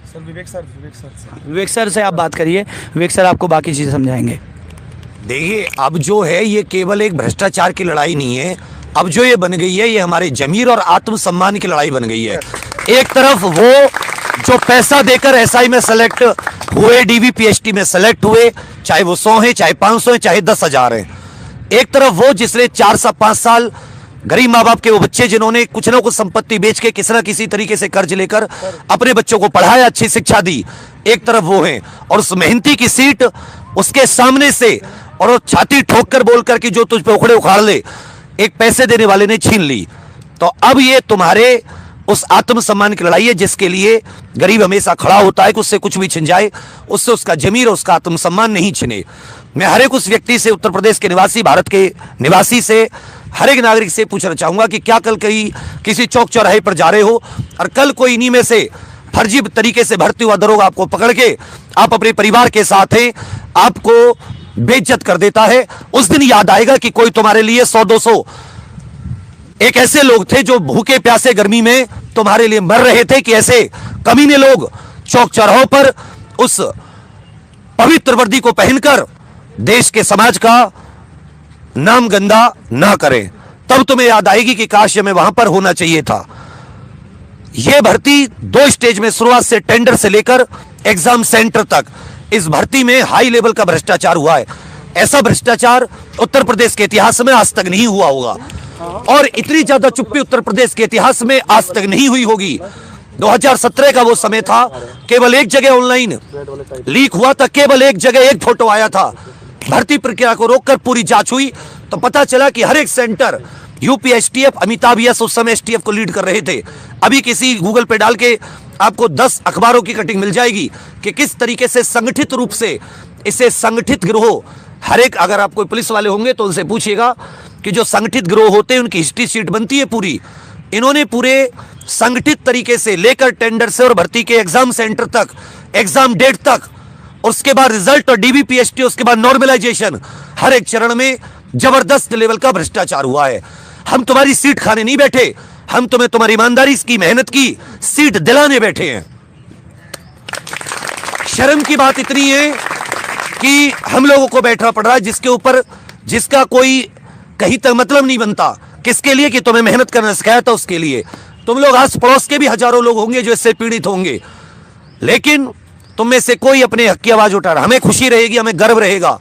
Sir विवेक sir से आप बात करिए, विवेक सर आपको बाकी चीज़ समझाएंगे। देखिए, अब जो है ये केवल एक भ्रष्टाचार की लड़ाई नहीं है, अब जो ये बन गई है ये हमारे जमीर और आत्मसम्मान की लड़ाई बन गई है। एक तरफ वो जो पैसा देकर एसआई में सेलेक्ट हुए, डीवीपीएसटी में सेलेक्ट हुए, चाहे वो 100 है, चाहे 500 है, चाहे 10,000 है। एक तरफ वो जिसने 4 से 5 साल गरीब माँ बाप के वो बच्चे जिन्होंने कुछ ना कुछ संपत्ति बेच के किसी ना किसी तरीके से कर्ज लेकर अपने बच्चों को पढ़ाया, अच्छी शिक्षा दी, एक तरफ वो है। और उस मेहनती की सीट उसके सामने से और वो छाती ठोक कर बोल कर कि जो तुझ पे उखड़े उखाड़ ले, एक पैसे देने वाले ने छीन ली। तो अब ये तुम्हारे उस आत्मसम्मान की लड़ाई है जिसके लिए गरीब हमेशा खड़ा होता है कि उससे कुछ भी छिन जाए, उससे उसका जमीर, उसका आत्मसम्मान नहीं छिने। मैं हर एक उस व्यक्ति से, उत्तर प्रदेश के निवासी, भारत के निवासी से, हर एक नागरिक से पूछना चाहूंगा कि क्या कल कहीं किसी चौक चौराहे पर जा रहे हो और कल कोई इन्हीं में से फर्जी तरीके से भर्ती हुआ दरोगा आपको पकड़ के आप अपने परिवार के साथ हैं, आपको बेइज्जत कर देता है, उस दिन याद आएगा कि कोई तुम्हारे लिए 100-200 एक ऐसे लोग थे जो भूखे प्यासे गर्मी में तुम्हारे लिए मर रहे थे कि ऐसे कमीने लोग चौक चौराहों पर उस पवित्र वर्दी को पहनकर देश के समाज का नाम गंदा ना करें। तब तुम्हें याद आएगी कि काश हमें वहां पर होना चाहिए था। यह भर्ती 2 स्टेज में, शुरुआत से टेंडर से लेकर एग्जाम सेंटर तक, इस भर्ती में हाई लेवल का भ्रष्टाचार हुआ है। ऐसा भ्रष्टाचार उत्तर प्रदेश के इतिहास में आज तक नहीं हुआ होगा और इतनी ज्यादा चुप्पी उत्तर प्रदेश के इतिहास में आज तक नहीं हुई होगी। 2017 का वो समय था, केवल एक जगह ऑनलाइन लीक हुआ था, केवल एक जगह एक फोटो आया था। भर्ती प्रक्रिया को रोककर पूरी जांच हुई तो पता चला कि हर एक centre UP STF, Amitabh yes उस समय एसटीएफ को लीड कर रहे थे। अभी किसी गूगल पे डाल के आपको 10 अखबारों की कटिंग मिल जाएगी कि किस तरीके से संगठित रूप से इसे संगठित गिरोह, हर एक, अगर आप कोई पुलिस वाले होंगे तो उनसे पूछिएगा कि जो संगठित गिरोह होते हैं उनकी हिस्ट्री शीट बनती है पूरी। इन्होंने पूरे संगठित तरीके से लेकर टेंडर से और भर्ती के एग्जाम सेंटर तक, एग्जाम डेट तक, उसके बाद रिजल्ट और डीबीपीएसटी, उसके बाद नॉर्मलाइजेशन, हर एक चरण में जबरदस्त लेवल का भ्रष्टाचार हुआ है। हम तुम्हारी सीट खाने नहीं बैठे, हम तुम्हें तुम्हारी ईमानदारी की, मेहनत की सीट दिलाने बैठे हैं। शर्म की बात इतनी है कि हम लोगों को बैठना पड़ रहा है जिसके ऊपर, जिसका कोई कहीं तक मतलब नहीं बनता। किसके लिए? कि तुम्हें मेहनत करना सिखाया था, उसके लिए। तुम लोग आस पड़ोस के भी हजारों लोग होंगे जो इससे पीड़ित होंगे, लेकिन तुम में से कोई अपने हक की आवाज उठा रहा। हमें खुशी रहेगी, हमें गर्व रहेगा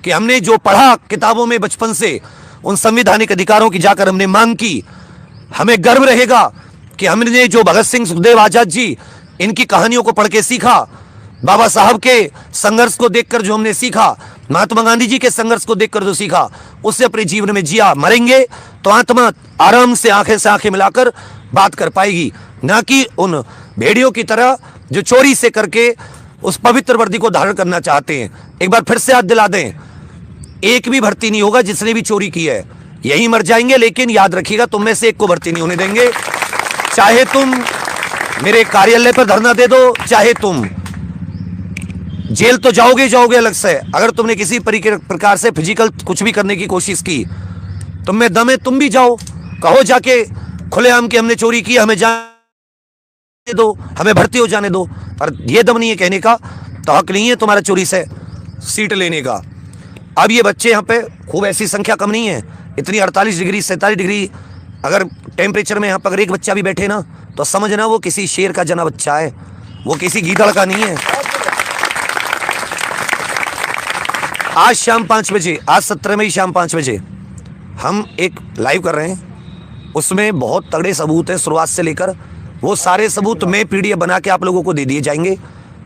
कि हमने जो पढ़ा किताबों में बचपन से, उन संवैधानिक अधिकारों की जाकर हमने मांग की। हमें गर्व रहेगा कि हमने जो भगत सिंह, सुखदेव, आजाद जी, इनकी कहानियों को पढ़ के सीखा, बाबा साहब के संघर्ष को देखकर जो हमने सीखा, महात्मा गांधी जी के संघर्ष को देखकर जो सीखा, उससे अपने जीवन में जिया। मरेंगे तो आत्मा आराम से आंखें मिलाकर बात कर पाएगी, ना कि उन भेड़ियों की तरह जो चोरी से करके उस पवित्र वर्दी को धारण करना चाहते हैं। एक बार फिर से याद दिला दें, एक भी भर्ती नहीं होगा जिसने भी चोरी की है, यही मर जाएंगे। लेकिन याद रखिएगा, तुम में से एक को भर्ती नहीं होने देंगे। चाहे तुम मेरे कार्यालय पर धरना दे दो, चाहे तुम जेल तो जाओगे अलग से। अगर तुमने किसी प्रकार से फिजिकल कुछ भी करने की कोशिश की, तुम में दम है, तुम भी जाओ, कहो जाके खुलेआम कि हमने चोरी की, हमें जाने दो, हमें भर्ती हो जाने दो। पर यह दम नहीं है कहने का, तो हक नहीं है तुम्हारा चोरी से सीट लेने का। अब ये बच्चे यहाँ पे खूब, ऐसी संख्या कम नहीं है, इतनी 48 डिग्री 47 डिग्री अगर टेम्परेचर में यहाँ पर अगर एक बच्चा भी बैठे ना, तो समझना वो किसी शेर का जना बच्चा है, वो किसी गीदड़ का नहीं है। आज शाम 5 बजे, आज 17 मई शाम 5 बजे हम एक लाइव कर रहे हैं, उसमें बहुत तगड़े सबूत है शुरुआत से लेकर। वो सारे सबूत में पीडीएफ बना के आप लोगों को दे दिए जाएंगे,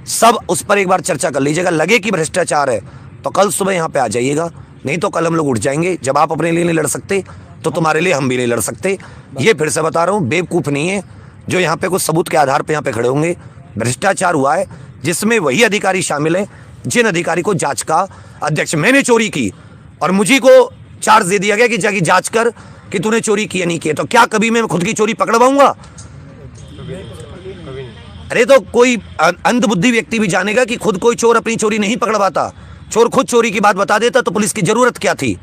सब उस पर एक बार चर्चा कर लीजिएगा। लगे कि भ्रष्टाचार है तो कल सुबह यहाँ पे आ जाइएगा, नहीं तो कल हम लोग उठ जाएंगे। जब आप अपने लिए नहीं लड़ सकते तो तुम्हारे लिए हम भी नहीं लड़ सकते। ये फिर से बता रहा हूँ, बेवकूफ नहीं है जो यहाँ पे कुछ सबूत के आधार पे यहाँ पे खड़े होंगे। भ्रष्टाचार हुआ है जिसमें वही अधिकारी शामिल है जिन अधिकारी को जांच का अध्यक्ष, मैंने चोरी की और मुझे को चार्ज दे दिया गया कि जाके जांच कर कि तूने चोरी की या नहीं की। तो क्या कभी मैं खुद की चोरी पकड़वाऊंगा? अरे तो कोई अंधबुद्धि व्यक्ति भी जानेगा कि खुद कोई चोर अपनी चोरी नहीं पकड़वाता। चोर खुद चोरी की बात बता देता तो पुलिस की जरूरत क्या थी?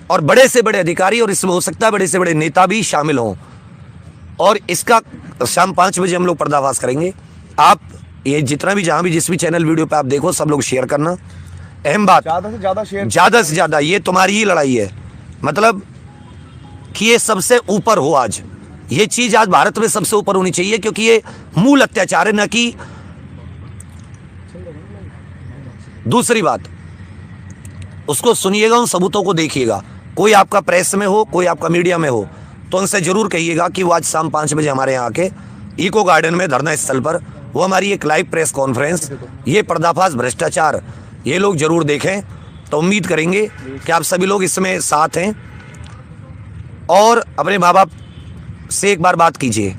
और बड़े से बड़े अधिकारी, और इसमें हो सकता है बड़े से बड़े नेता भी शामिल हों। और इसका शाम 5 बजे हम लोग पर्दाफाश करेंगे। आप ये जितना भी जहां भी जिस भी चैनल वीडियो पे आप देखो, सब लोग शेयर करना। अहम बात, ज़्यादा से ज़्यादा शेयर, ज्यादा से ज्यादा, ये तुम्हारी ही लड़ाई है, मतलब कि ये सबसे ऊपर हो। आज ये चीज आज भारत में सबसे ऊपर होनी चाहिए, क्योंकि ये मूल अत्याचार है, न कि दूसरी बात। उसको सुनिएगा, उन सबूतों को देखिएगा। कोई आपका प्रेस में हो, कोई आपका मीडिया में हो, तो उनसे जरूर कहिएगा कि वो आज शाम 5 बजे हमारे यहाँ आके इको गार्डन में धरना स्थल पर, वो हमारी एक लाइव प्रेस कॉन्फ्रेंस, ये पर्दाफाश भ्रष्टाचार, ये लोग जरूर देखें। तो उम्मीद करेंगे कि आप सभी लोग इसमें साथ हैं, और अपने माँ बाप से एक बार बात कीजिए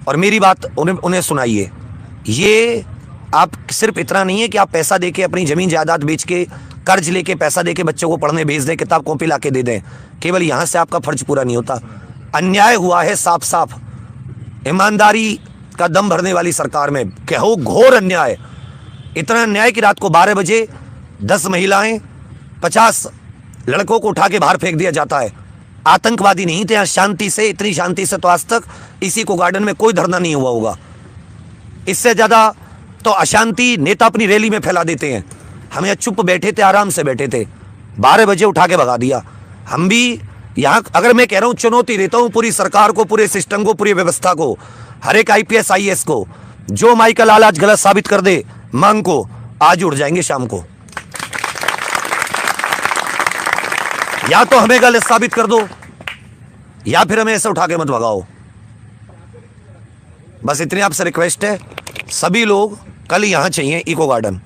और मेरी बात उन्हें सुनाइए। ये आप सिर्फ इतना नहीं है कि आप पैसा देके, अपनी ज़मीन जायदाद बेच के, कर्ज लेके, पैसा देके बच्चों को पढ़ने भेज दें, किताब कॉपी ला के दे दें, केवल यहाँ से आपका फर्ज पूरा नहीं होता। अन्याय हुआ है साफ साफ, ईमानदारी का दम भरने वाली सरकार में कहो घोर अन्याय। इतना अन्याय कि रात को 12 बजे 10 महिलाएं, 50 लड़कों को उठा के बाहर फेंक दिया जाता है। आतंकवादी नहीं थे, यहाँ शांति से, इतनी शांति से तो आज तक इसी को गार्डन में कोई धरना नहीं हुआ होगा। इससे ज्यादा तो अशांति नेता अपनी रैली में फैला देते हैं। हम यहाँ चुप बैठे थे, आराम से बैठे थे, 12 बजे उठा के भगा दिया। हम भी यहाँ, अगर मैं कह रहा हूँ, चुनौती देता हूँ पूरी सरकार को, पूरे सिस्टम को, पूरी व्यवस्था को, हर एक IPS IAS को, जो माइकल लाल आज गलत साबित कर दे मांग को, आज उड़ जाएंगे शाम को। या तो हमें गलत साबित कर दो, या फिर हमें ऐसे उठा के मत भगाओ। बस इतनी आपसे रिक्वेस्ट है। सभी लोग कल यहां चाहिए इको गार्डन।